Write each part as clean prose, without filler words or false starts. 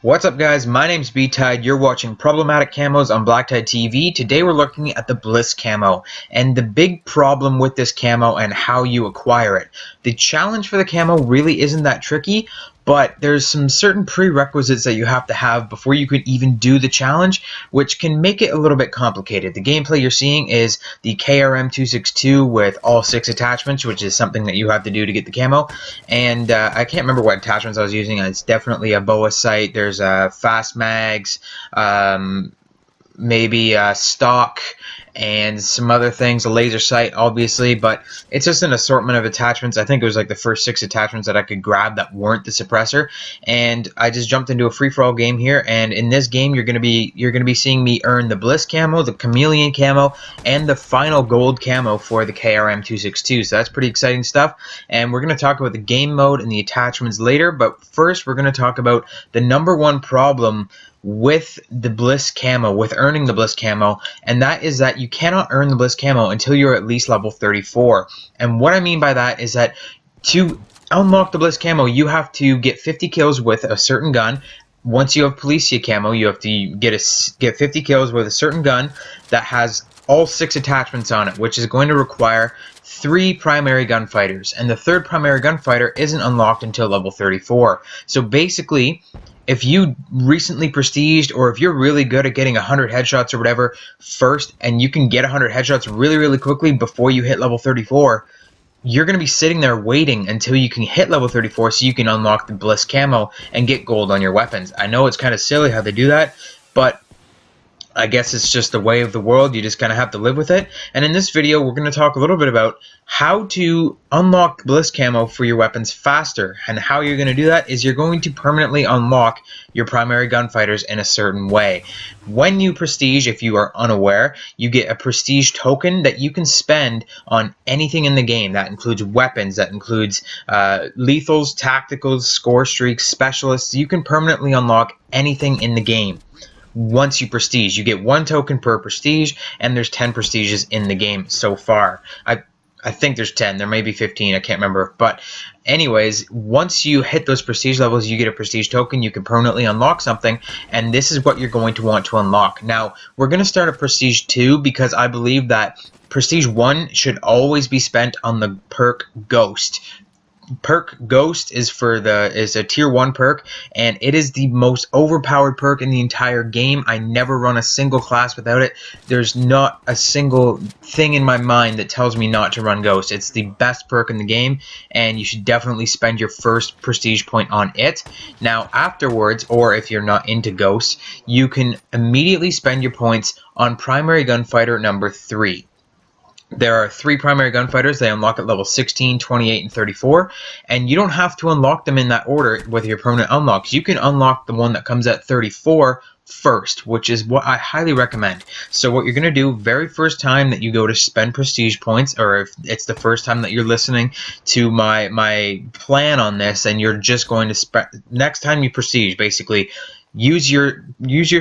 What's up guys, my name's BTide, you're watching Problematic Camos on BlackTideTV. Today we're looking at the Bliss Camo and the big problem with this camo and how you acquire it. The challenge for the camo really isn't that tricky, but there's some certain prerequisites that you have to have before you can even do the challenge, which can make it a little bit complicated. The gameplay you're seeing is the KRM262 with all 6 attachments, which is something that you have to do to get the camo. And I can't remember what attachments I was using. It's definitely a BOA sight. There's fast mags, maybe stock, and some other things, a laser sight obviously, but it's just an assortment of attachments. I think it was like the first 6 attachments that I could grab that weren't the suppressor, and I just jumped into a free-for-all game here. And in this game you're gonna be seeing me earn the Bliss Camo, the Chameleon Camo, and the final gold camo for the KRM262. So that's pretty exciting stuff, and we're gonna talk about the game mode and the attachments later. But first we're gonna talk about the #1 problem with the Bliss Camo, with earning the Bliss Camo, and that is that you cannot earn the Bliss Camo until you're at least level 34. And what I mean by that is that to unlock the Bliss Camo, you have to get 50 kills with a certain gun. Once you have Policia Camo, you have to get 50 kills with a certain gun that has all 6 attachments on it, which is going to require 3 primary gunfighters, and the 3rd primary gunfighter isn't unlocked until level 34. So basically, if you recently prestiged, or if you're really good at getting 100 headshots or whatever first, and you can get 100 headshots really quickly before you hit level 34, you're going to be sitting there waiting until you can hit level 34 so you can unlock the Bliss Camo and get gold on your weapons. I know it's kind of silly how they do that, but I guess it's just the way of the world. You just kind of have to live with it. And in this video, we're going to talk a little bit about how to unlock Bliss Camo for your weapons faster. And how you're going to do that is you're going to permanently unlock your primary gunfighters in a certain way. When you prestige, if you are unaware, you get a prestige token that you can spend on anything in the game. That includes weapons, that includes lethals, tacticals, score streaks, specialists. You can permanently unlock anything in the game. Once you prestige, you get 1 token per prestige, and there's 10 prestiges in the game so far. I think there's 10, there may be 15, I can't remember. But anyways, once you hit those prestige levels, you get a prestige token. You can permanently unlock something, and this is what you're going to want to unlock. Now, we're going to start at prestige 2 because I believe that prestige 1 should always be spent on the perk Ghost. Perk Ghost is a tier 1 perk, and it is the most overpowered perk in the entire game. I never run a single class without it. There's not a single thing in my mind that tells me not to run Ghost. It's the best perk in the game, and you should definitely spend your first prestige point on it. Now afterwards, or if you're not into Ghost, you can immediately spend your points on primary gunfighter number 3. There are 3 primary gunfighters. They unlock at level 16, 28, and 34, and you don't have to unlock them in that order with your permanent unlocks. You can unlock the one that comes at 34 first, which is what I highly recommend. So what you're going to do, very first time that you go to spend prestige points, or if it's the first time that you're listening to my plan on this, and you're just going to spend, next time you prestige, basically use your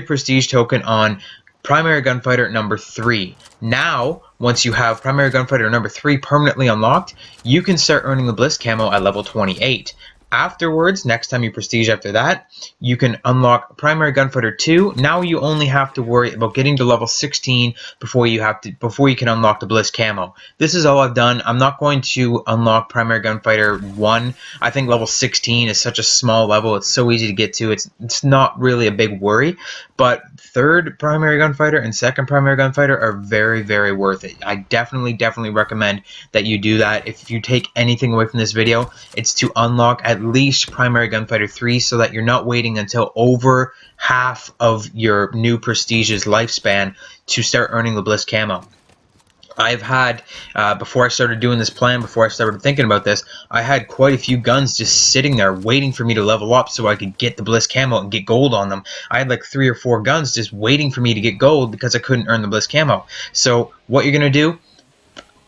prestige token on primary gunfighter number 3. Now, once you have primary gunfighter number 3 permanently unlocked, you can start earning the Bliss Camo at level 28. Afterwards, next time you prestige after that, you can unlock primary gunfighter 2. Now you only have to worry about getting to level 16 before you can unlock the Bliss Camo. This is all I've done. I'm not going to unlock primary gunfighter 1. I think level 16 is such a small level. It's so easy to get to. It's not really a big worry. But 3rd primary gunfighter and 2nd primary gunfighter are very worth it. I definitely recommend that you do that. If you take anything away from this video, it's to unlock at least primary gunfighter 3 so that you're not waiting until over half of your new prestige's lifespan to start earning the Bliss Camo. I've had, before I started doing this plan, before I started thinking about this, I had quite a few guns just sitting there waiting for me to level up so I could get the Bliss Camo and get gold on them. I had like 3 or 4 guns just waiting for me to get gold because I couldn't earn the Bliss Camo. So what you're going to do,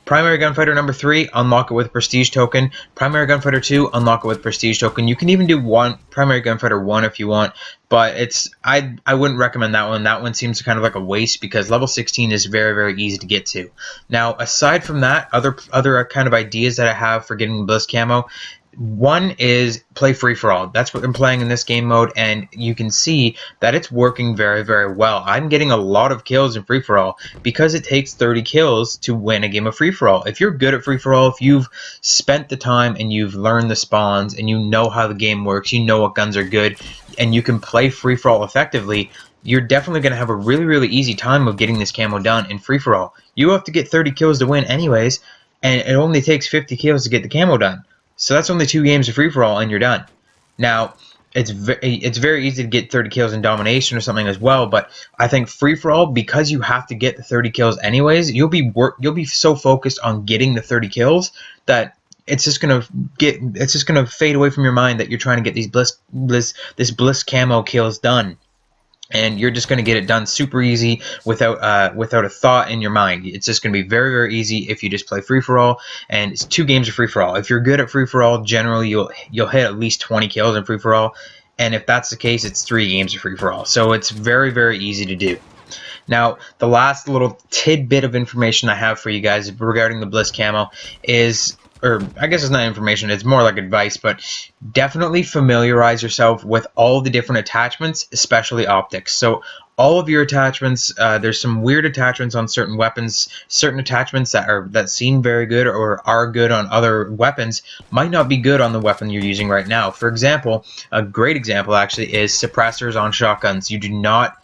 primary gunfighter number 3, unlock it with prestige token. Primary gunfighter 2, unlock it with prestige token. You can even do primary gunfighter 1 if you want, but I wouldn't recommend that one. That one seems kind of like a waste because level 16 is very easy to get to. Now, aside from that, other kind of ideas that I have for getting Bliss Camo, One is play free-for-all. That's what I'm playing in this game mode, and you can see that it's working very, very well. I'm getting a lot of kills in free-for-all because it takes 30 kills to win a game of free-for-all. If you're good at free-for-all, if you've spent the time and you've learned the spawns and you know how the game works, you know what guns are good, and you can play free-for-all effectively, you're definitely going to have a really, really easy time of getting this camo done in free-for-all. You have to get 30 kills to win anyways, and it only takes 50 kills to get the camo done. So that's only 2 games of free-for-all and you're done. Now, it's very easy to get 30 kills in domination or something as well, but I think free-for-all, because you have to get the 30 kills anyways, you'll be so focused on getting the 30 kills that it's just gonna fade away from your mind that you're trying to get these Bliss Camo kills done. And you're just going to get it done super easy without a thought in your mind. It's just going to be very, very easy if you just play free-for-all, and it's 2 games of free-for-all. If you're good at free-for-all, generally you'll hit at least 20 kills in free-for-all, and if that's the case, it's 3 games of free-for-all. So it's very, very easy to do. Now, the last little tidbit of information I have for you guys regarding the Bliss Camo is, or I guess it's not information, it's more like advice, but definitely familiarize yourself with all the different attachments, especially optics. So all of your attachments, there's some weird attachments on certain weapons. Certain attachments that seem very good or are good on other weapons might not be good on the weapon you're using right now. For example, a great example actually is suppressors on shotguns. You do not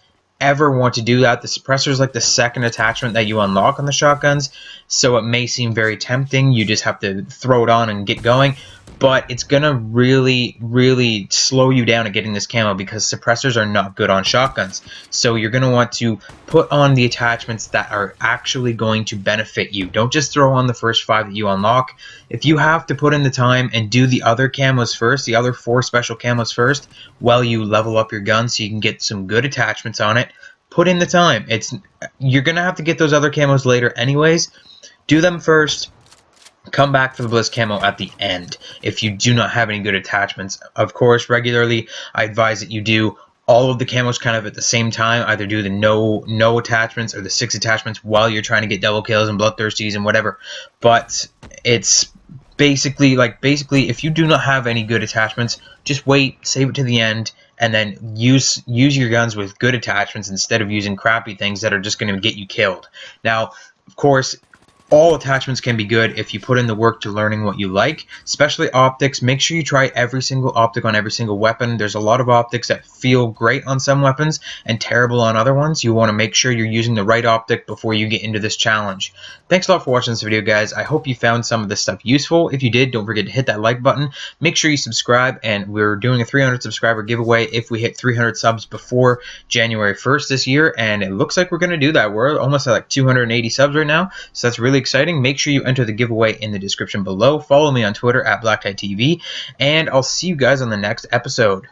ever want to do that. The suppressor is like the second attachment that you unlock on the shotguns, so it may seem very tempting. You just have to throw it on and get going, but it's gonna really, really slow you down at getting this camo because suppressors are not good on shotguns. So you're gonna want to put on the attachments that are actually going to benefit you. Don't just throw on the first 5 that you unlock. If you have to put in the time and do the other camos first, the other 4 special camos first, while you level up your gun so you can get some good attachments on it, put in the time. You're gonna have to get those other camos later anyways. Do them first. Come back for the Bliss Camo at the end if you do not have any good attachments. Of course, regularly I advise that you do all of the camos kind of at the same time. Either do the no attachments or the 6 attachments while you're trying to get double kills and bloodthirsties and whatever. But it's basically if you do not have any good attachments, just wait, save it to the end, and then use your guns with good attachments instead of using crappy things that are just going to get you killed. Now, of course, all attachments can be good if you put in the work to learning what you like, especially optics. Make sure you try every single optic on every single weapon. There's a lot of optics that feel great on some weapons and terrible on other ones. You want to make sure you're using the right optic before you get into this challenge. Thanks a lot for watching this video, guys. I hope you found some of this stuff useful. If you did, don't forget to hit that like button. Make sure you subscribe, and we're doing a 300 subscriber giveaway if we hit 300 subs before January 1st this year, and it looks like we're going to do that. We're almost at like 280 subs right now, so that's really exciting. Make sure you enter the giveaway in the description below. Follow me on Twitter at BlackTideTV, and I'll see you guys on the next episode.